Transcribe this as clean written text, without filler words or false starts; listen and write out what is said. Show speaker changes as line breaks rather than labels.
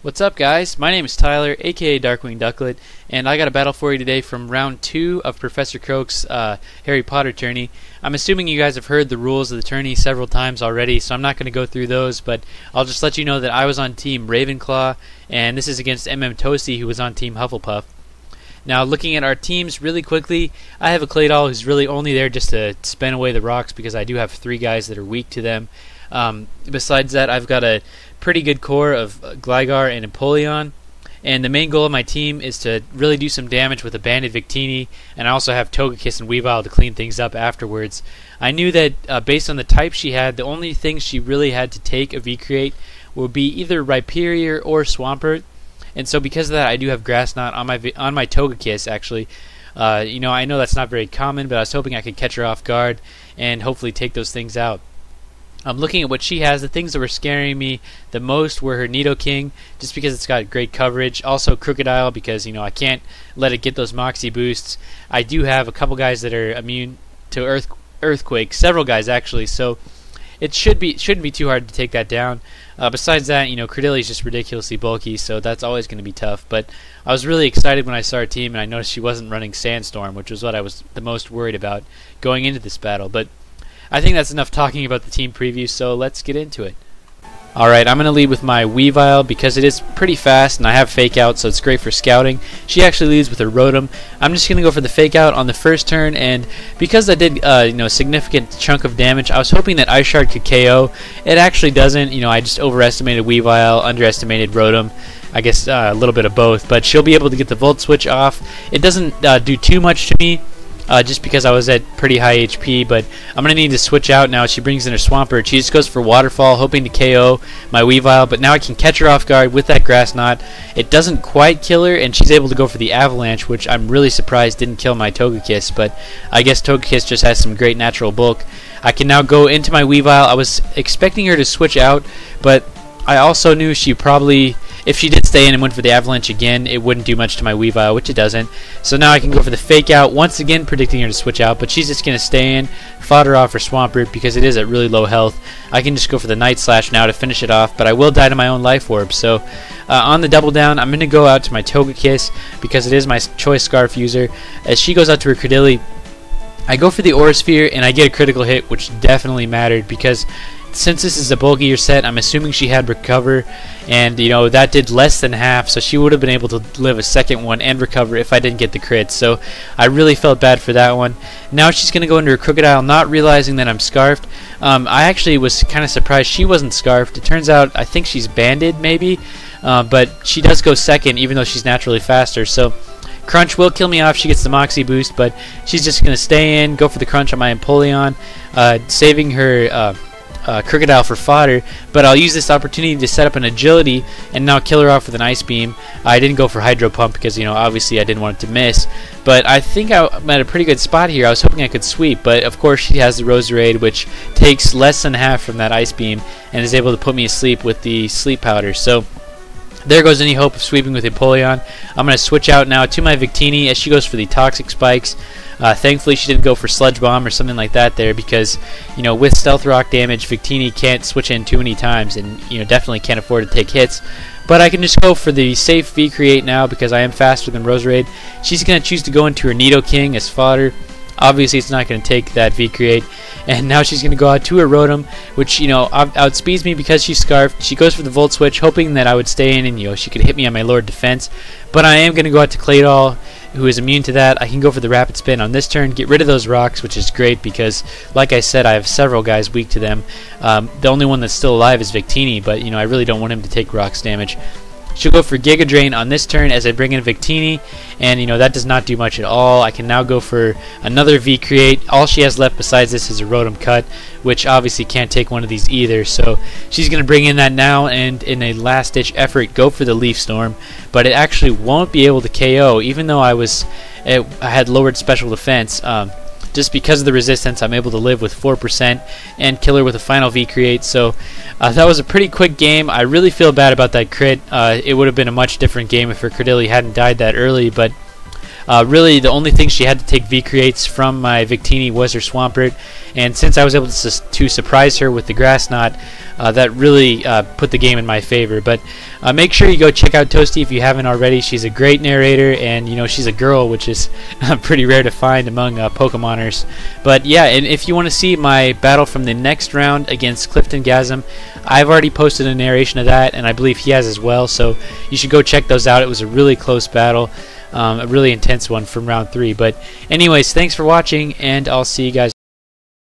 What's up, guys? My name is Tyler, aka DarkwingDucklett, and I got a battle for you today from round 2 of Professor Croak's Harry Potter tourney. I'm assuming you guys have heard the rules of the tourney several times already, so I'm not going to go through those, but I'll just let you know that I was on Team Ravenclaw, and this is against mmtoastee, who was on Team Hufflepuff. Now, looking at our teams really quickly, I have a Claydol who's really only there just to spin away the rocks because I do have 3 guys that are weak to them. Besides that, I've got a pretty good core of Gligar and Empoleon, and the main goal of my team is to really do some damage with a Banded Victini, and I also have Togekiss and Weavile to clean things up afterwards. I knew that based on the type she had, the only thing she really had to take a V-Create would be either Rhyperior or Swampert, and so because of that, I do have Grass Knot on my Togekiss, actually. I know that's not very common, but I was hoping I could catch her off guard and hopefully take those things out. I'm looking at what she has. The things that were scaring me the most were her Nidoking, just because it's got great coverage. Also Crocodile, because I can't let it get those Moxie boosts. I do have a couple guys that are immune to Earthquake, several guys actually, so it shouldn't be too hard to take that down. Besides that, Credilli is just ridiculously bulky, so that's always going to be tough. But I was really excited when I saw her team, and I noticed she wasn't running Sandstorm, which was what I was the most worried about going into this battle. But I think that's enough talking about the team preview, so let's get into it. Alright, I'm going to lead with my Weavile because it is pretty fast and I have Fake Out, so it's great for scouting. She actually leads with her Rotom. I'm just going to go for the Fake Out on the first turn, and because I did a significant chunk of damage, I was hoping that Ice Shard could KO. It actually doesn't. I just overestimated Weavile, underestimated Rotom. I guess a little bit of both, but she'll be able to get the Volt Switch off. It doesn't do too much to me. Just because I was at pretty high HP, but I'm going to need to switch out now. She brings in her Swampert. She just goes for Waterfall, hoping to KO my Weavile, but now I can catch her off guard with that Grass Knot. It doesn't quite kill her, and she's able to go for the Avalanche, which I'm really surprised didn't kill my Togekiss, but I guess Togekiss just has some great natural bulk. I can now go into my Weavile. I was expecting her to switch out, but I also knew she probably, if she did stay in and went for the Avalanche again, it wouldn't do much to my Weavile, which it doesn't. So now I can go for the Fake Out, once again predicting her to switch out, but she's just going to stay in, fodder off her Swampert because it is at really low health. I can just go for the Night Slash now to finish it off, but I will die to my own Life Orb. So on the double down, I'm going to go out to my Togekiss because it is my choice Scarf user. As she goes out to her Credilli, I go for the Aura Sphere and I get a critical hit, which definitely mattered because since this is a bulkier set, I'm assuming she had Recover, and that did less than half, so she would have been able to live a second one and recover if I didn't get the crit. So I really felt bad for that one. Now she's going to go into her Crocodile, not realizing that I'm Scarfed. I actually was kind of surprised she wasn't Scarfed. It turns out I think she's Banded maybe, but she does go second even though she's naturally faster. So Crunch will kill me off. She gets the Moxie boost, but she's just going to stay in, go for the Crunch on my Empoleon, saving her Crocodile for fodder, but I'll use this opportunity to set up an Agility and now kill her off with an Ice Beam. I didn't go for Hydro Pump because obviously I didn't want it to miss, but I think I'm at a pretty good spot here. I was hoping I could sweep, but of course she has the Roserade, which takes less than half from that Ice Beam and is able to put me asleep with the Sleep Powder. So there goes any hope of sweeping with Empoleon. I'm going to switch out now to my Victini as she goes for the Toxic Spikes. Thankfully, she didn't go for Sludge Bomb or something like that there because, with Stealth Rock damage, Victini can't switch in too many times and, definitely can't afford to take hits. But I can just go for the safe V-Create now because I am faster than Roserade. She's going to choose to go into her Nidoking as fodder. Obviously, it's not going to take that V-Create. And now she's going to go out to her Rotom, which, outspeeds me because she's Scarfed. She goes for the Volt Switch, hoping that I would stay in and, she could hit me on my Lord Defense. But I am going to go out to Claydol, who is immune to that. I can go for the Rapid Spin on this turn, get rid of those rocks, which is great because, like I said, I have several guys weak to them. The only one that's still alive is Victini, but, I really don't want him to take rocks damage. She'll go for Giga Drain on this turn as I bring in Victini, and that does not do much at all. I can now go for another V-Create. All she has left besides this is a Rotom Cut, which obviously can't take one of these either. So she's going to bring in that now and in a last-ditch effort go for the Leaf Storm, but it actually won't be able to KO even though I had lowered special defense. Just because of the resistance, I'm able to live with 4% and kill her with a final V-Create. So that was a pretty quick game. I really feel bad about that crit. It would have been a much different game if her Credilli hadn't died that early, but Really, the only thing she had to take V-creates from my Victini was her Swampert, and since I was able to surprise her with the Grass Knot, that really put the game in my favor. But make sure you go check out Toasty if you haven't already. She's a great narrator, and she's a girl, which is pretty rare to find among Pokemoners. But yeah, and if you want to see my battle from the next round against Clifton Gasm, I've already posted a narration of that, and I believe he has as well, so you should go check those out. It was a really close battle, a really intense one from round 3. But anyways, thanks for watching, and I'll see you guys